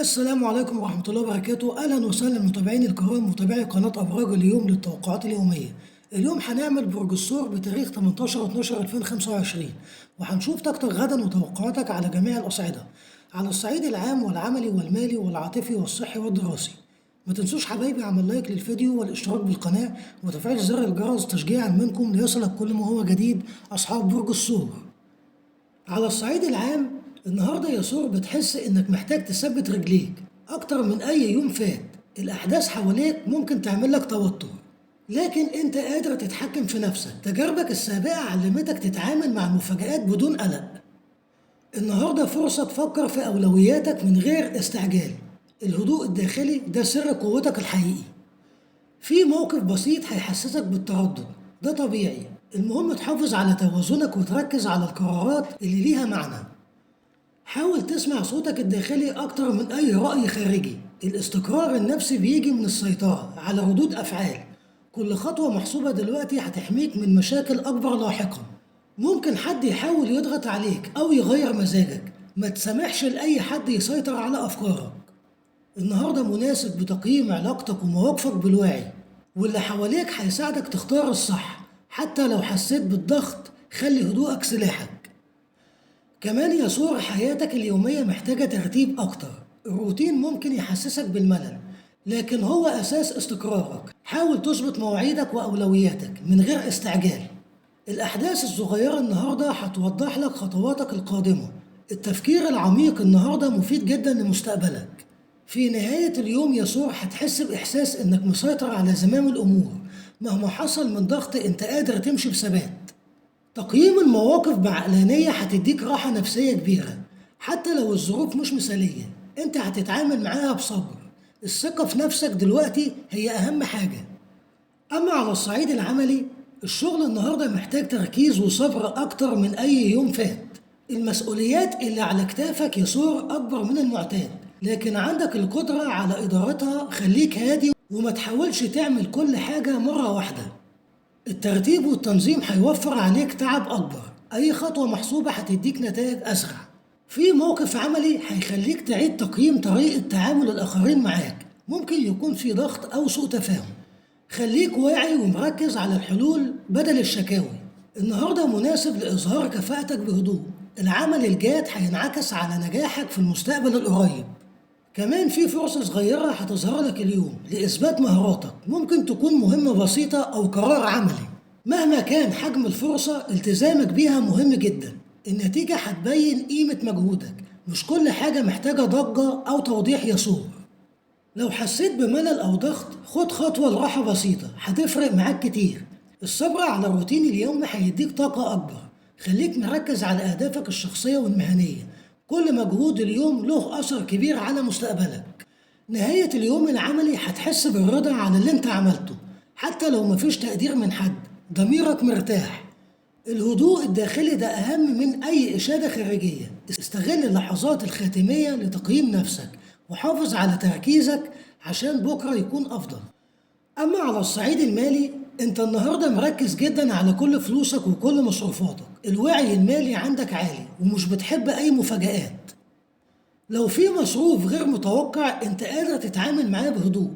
السلام عليكم ورحمة الله وبركاته. أهلا وسهلا متابعيني الكرام، متابعي قناة أبراج اليوم للتوقعات اليومية. اليوم هنعمل برج الثور بتاريخ 18/12/2025، وهنشوف طاقتك غدا وتوقعاتك على جميع الأصعدة، على الصعيد العام والعملي والمالي والعاطفي والصحي والدراسي. ما تنسوش حبايبي اعمل لايك للفيديو والاشتراك بالقناة وتفعيل زر الجرس تشجيعا منكم ليصلك كل ما هو جديد أصحاب برج الثور. على الصعيد العام، النهارده يا ثور بتحس إنك محتاج تثبت رجليك أكتر من أي يوم فات. الأحداث حواليك ممكن تعمل لك توتر، لكن أنت قادر تتحكم في نفسك. تجاربك السابقة علمتك تتعامل مع المفاجآت بدون قلق. النهارده فرصة تفكر في أولوياتك من غير استعجال. الهدوء الداخلي ده سر قوتك الحقيقي. في موقف بسيط هيحسسك بالتردد، ده طبيعي. المهم تحافظ على توازنك وتركز على القرارات اللي ليها معنى. حاول تسمع صوتك الداخلي أكتر من أي رأي خارجي. الاستقرار النفسي بيجي من السيطرة على ردود أفعال. كل خطوة محسوبة دلوقتي هتحميك من مشاكل أكبر لاحقا. ممكن حد يحاول يضغط عليك أو يغير مزاجك، ما تسمحش لأي حد يسيطر على أفكارك. النهاردة مناسب بتقييم علاقتك ومواقفك بالوعي، واللي حواليك هيساعدك تختار الصح. حتى لو حسيت بالضغط خلي هدوءك سلاحك. كمان يا ثور، حياتك اليومية محتاجة ترتيب أكتر. الروتين ممكن يحسسك بالملل، لكن هو أساس استقرارك. حاول تظبط مواعيدك وأولوياتك من غير استعجال. الأحداث الصغيرة النهاردة هتوضح لك خطواتك القادمة. التفكير العميق النهاردة مفيد جدا لمستقبلك. في نهاية اليوم يا ثور هتحس بإحساس إنك مسيطر على زمام الأمور. مهما حصل من ضغط أنت قادر تمشي بثبات. تقييم المواقف بعقلانية هتديك راحة نفسية كبيرة. حتى لو الظروف مش مثالية انت هتتعامل معاها بصبر. الثقة في نفسك دلوقتي هي أهم حاجة. أما على الصعيد العملي، الشغل النهاردة محتاج تركيز وصبر أكتر من أي يوم فات. المسؤوليات اللي على كتافك يا ثور أكبر من المعتاد، لكن عندك القدرة على إدارتها. خليك هادي وما تحاولش تعمل كل حاجة مرة واحدة. الترتيب والتنظيم هيوفر عليك تعب أكبر. أي خطوة محسوبة هتديك نتائج أسرع. في موقف عملي هيخليك تعيد تقييم طريقة تعامل الآخرين معاك. ممكن يكون في ضغط أو سوء تفاهم. خليك واعي ومركز على الحلول بدل الشكاوي. النهاردة مناسب لإظهار كفاءتك بهدوء. العمل الجاد هينعكس على نجاحك في المستقبل القريب. كمان في فرصة صغيرة هتظهر لك اليوم لإثبات مهاراتك. ممكن تكون مهمة بسيطة أو قرار عملي. مهما كان حجم الفرصة، التزامك بيها مهم جدا. النتيجة هتبين قيمة مجهودك. مش كل حاجة محتاجة ضجة أو توضيح يا ثور. لو حسيت بملل أو ضغط، خد خطوة لراحة بسيطة هتفرق معاك كتير. الصبر على الروتين اليومي هيديك طاقة أكبر. خليك مركز على أهدافك الشخصية والمهنية. كل مجهود اليوم له أثر كبير على مستقبلك. نهاية اليوم العملي هتحس بالرضا عن اللي انت عملته. حتى لو مفيش تقدير من حد، ضميرك مرتاح. الهدوء الداخلي ده أهم من أي إشادة خارجية. استغل اللحظات الخاتمية لتقييم نفسك، وحافظ على تركيزك عشان بكرة يكون أفضل. أما على الصعيد المالي، أنت النهاردة مركز جدا على كل فلوسك وكل مصروفاتك. الوعي المالي عندك عالي ومش بتحب أي مفاجآت. لو في مصروف غير متوقع أنت قادر تتعامل معاه بهدوء.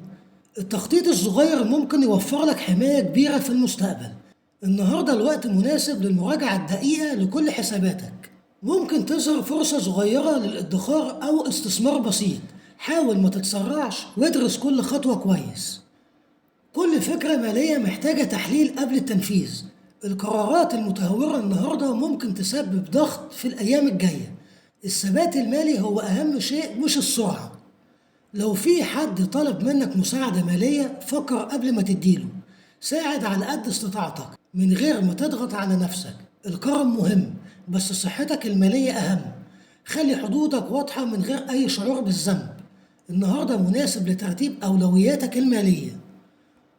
التخطيط الصغير ممكن يوفر لك حماية كبيرة في المستقبل. النهاردة الوقت مناسب للمراجعة الدقيقة لكل حساباتك. ممكن تظهر فرصة صغيرة للادخار أو استثمار بسيط. حاول ما تتسرعش وادرس كل خطوة كويس. كل فكرة مالية محتاجة تحليل قبل التنفيذ. القرارات المتهورة النهاردة ممكن تسبب ضغط في الأيام الجاية. الثبات المالي هو أهم شيء مش السرعة. لو في حد طلب منك مساعدة مالية، فكر قبل ما تديله. ساعد على قد استطاعتك من غير ما تضغط على نفسك. الكرم مهم، بس صحتك المالية أهم. خلي حدودك واضحة من غير أي شعور بالذنب. النهاردة مناسب لترتيب أولوياتك المالية.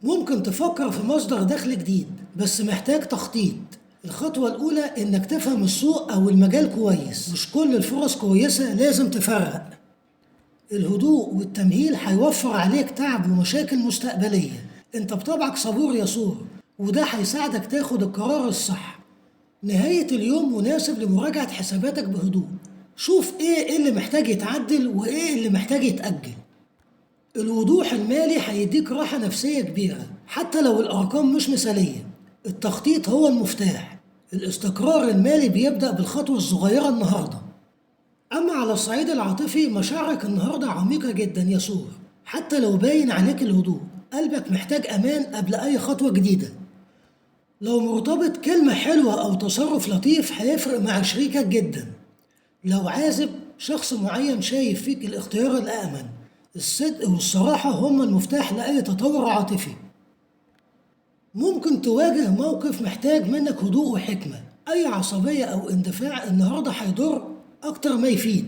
ممكن تفكر في مصدر دخل جديد، بس محتاج تخطيط. الخطوة الأولى إنك تفهم السوق أو المجال كويس. مش كل الفرص كويسة لازم تفرق. الهدوء والتمهيل هيوفر عليك تعب ومشاكل مستقبلية. انت بطبعك صبور يا ثور، وده هيساعدك تاخد القرار الصح. نهاية اليوم مناسب لمراجعة حساباتك بهدوء. شوف ايه اللي محتاج يتعدل وايه اللي محتاج يتأجل. الوضوح المالي هيديك راحة نفسية كبيرة حتى لو الأرقام مش مثالية. التخطيط هو المفتاح. الاستقرار المالي بيبدأ بالخطوة الصغيرة النهاردة. أما على الصعيد العاطفي، مشاعرك النهاردة عميقة جدا يا سور. حتى لو باين عليك الهدوء، قلبك محتاج أمان قبل أي خطوة جديدة. لو مرتبط، كلمة حلوة أو تصرف لطيف هيفرق مع شريكك جدا. لو عازب، شخص معين شايف فيك الاختيار الأأمن. الصدق والصراحة هما المفتاح لأي تطور عاطفي. ممكن تواجه موقف محتاج منك هدوء وحكمة. أي عصبية أو اندفاع النهاردة هيضر أكتر ما يفيد.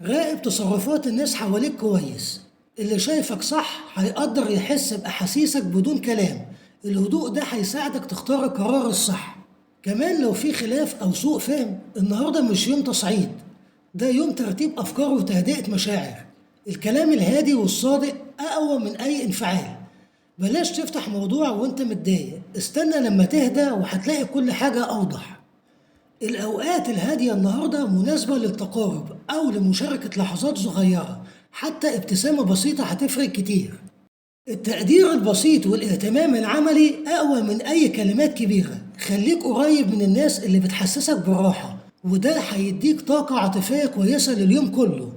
راقب تصرفات الناس حواليك كويس. اللي شايفك صح هيقدر يحس بأحاسيسك بدون كلام. الهدوء ده هيساعدك تختار القرار الصح. كمان لو في خلاف أو سوء فهم، النهاردة مش يوم تصعيد، ده يوم ترتيب أفكار وتهدئة مشاعر. الكلام الهادي والصادق أقوى من أي انفعال. بلاش تفتح موضوع وانت متضايق، استنى لما تهدى وهتلاقي كل حاجة أوضح. الأوقات الهادية النهاردة مناسبة للتقارب أو لمشاركة لحظات صغيرة. حتى ابتسامة بسيطة هتفرق كتير. التقدير البسيط والاهتمام العملي أقوى من أي كلمات كبيرة. خليك قريب من الناس اللي بتحسسك بالراحة، وده هيديك طاقة عاطفية كويسة لليوم كله.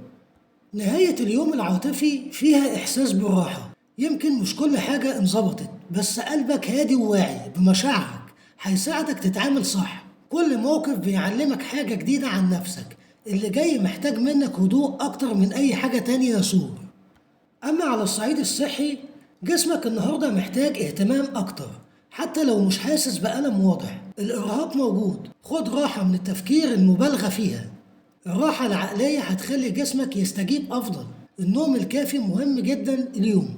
نهاية اليوم العاطفي فيها إحساس بالراحة. يمكن مش كل حاجة انظبطت، بس قلبك هادي وواعي بمشاعرك هيساعدك تتعامل صح. كل موقف بيعلمك حاجة جديدة عن نفسك. اللي جاي محتاج منك هدوء أكتر من أي حاجة تانية يا سور. أما على الصعيد الصحي، جسمك النهاردة محتاج اهتمام أكتر. حتى لو مش حاسس بألم واضح، الإرهاق موجود. خد راحة من التفكير المبالغة فيها. الراحة العقلية هتخلي جسمك يستجيب أفضل. النوم الكافي مهم جدا اليوم.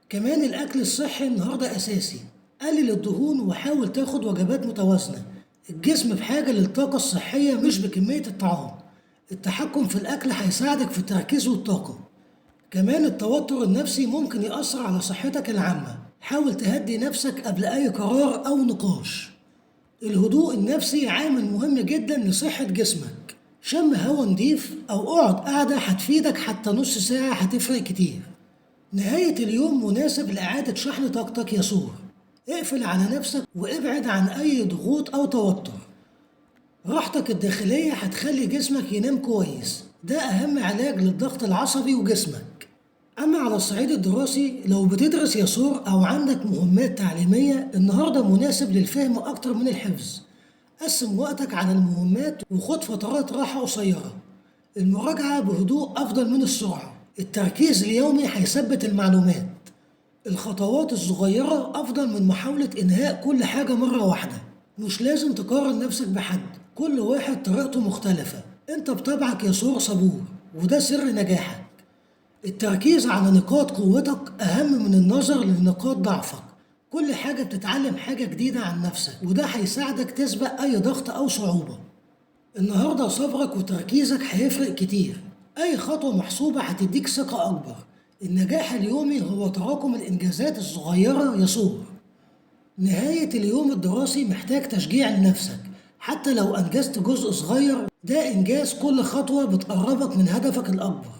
كمان الأكل الصحي النهاردة أساسي. قلل الدهون وحاول تاخد وجبات متوازنة. الجسم بحاجة للطاقة الصحية مش بكمية الطعام. التحكم في الأكل هيساعدك في التركيز والطاقة. كمان التوتر النفسي ممكن يأثر على صحتك العامة. حاول تهدي نفسك قبل أي قرار أو نقاش. الهدوء النفسي عامل مهم جدا لصحة جسمك. شم هوا نضيف أو اقعد قعدة هتفيدك، حتى نص ساعة هتفرق كتير. نهاية اليوم مناسب لإعادة شحن طاقتك يا سور. اقفل على نفسك وابعد عن أي ضغوط أو توتر. راحتك الداخلية هتخلي جسمك ينام كويس. ده أهم علاج للضغط العصبي وجسمك. أما على الصعيد الدراسي، لو بتدرس يا سور أو عندك مهمات تعليمية، النهاردة مناسب للفهم أكتر من الحفظ. قسم وقتك على المهمات وخد فترات راحة قصيرة. المراجعة بهدوء أفضل من السرعة. التركيز اليومي هيثبت المعلومات. الخطوات الصغيرة أفضل من محاولة إنهاء كل حاجة مرة واحدة. مش لازم تقارن نفسك بحد، كل واحد طريقته مختلفة. أنت بطبعك يا سور صبور، وده سر نجاحك. التركيز على نقاط قوتك أهم من النظر لنقاط ضعفك. كل حاجة بتتعلم حاجة جديدة عن نفسك، وده هيساعدك تسبق أي ضغط أو صعوبة. النهاردة صبرك وتركيزك هيفرق كتير. أي خطوة محسوبة هتديك ثقة أكبر. النجاح اليومي هو تراكم الإنجازات الصغيرة يا سور. نهاية اليوم الدراسي محتاج تشجيع لنفسك. حتى لو أنجزت جزء صغير، ده إنجاز. كل خطوة بتقربك من هدفك الأكبر.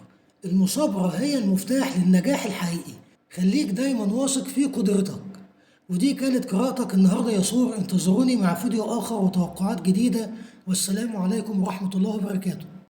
المثابرة هي المفتاح للنجاح الحقيقي. خليك دايما واثق في قدرتك. ودي كانت قراءتك النهاردة يا سور. انتظروني مع فيديو آخر وتوقعات جديدة، والسلام عليكم ورحمة الله وبركاته.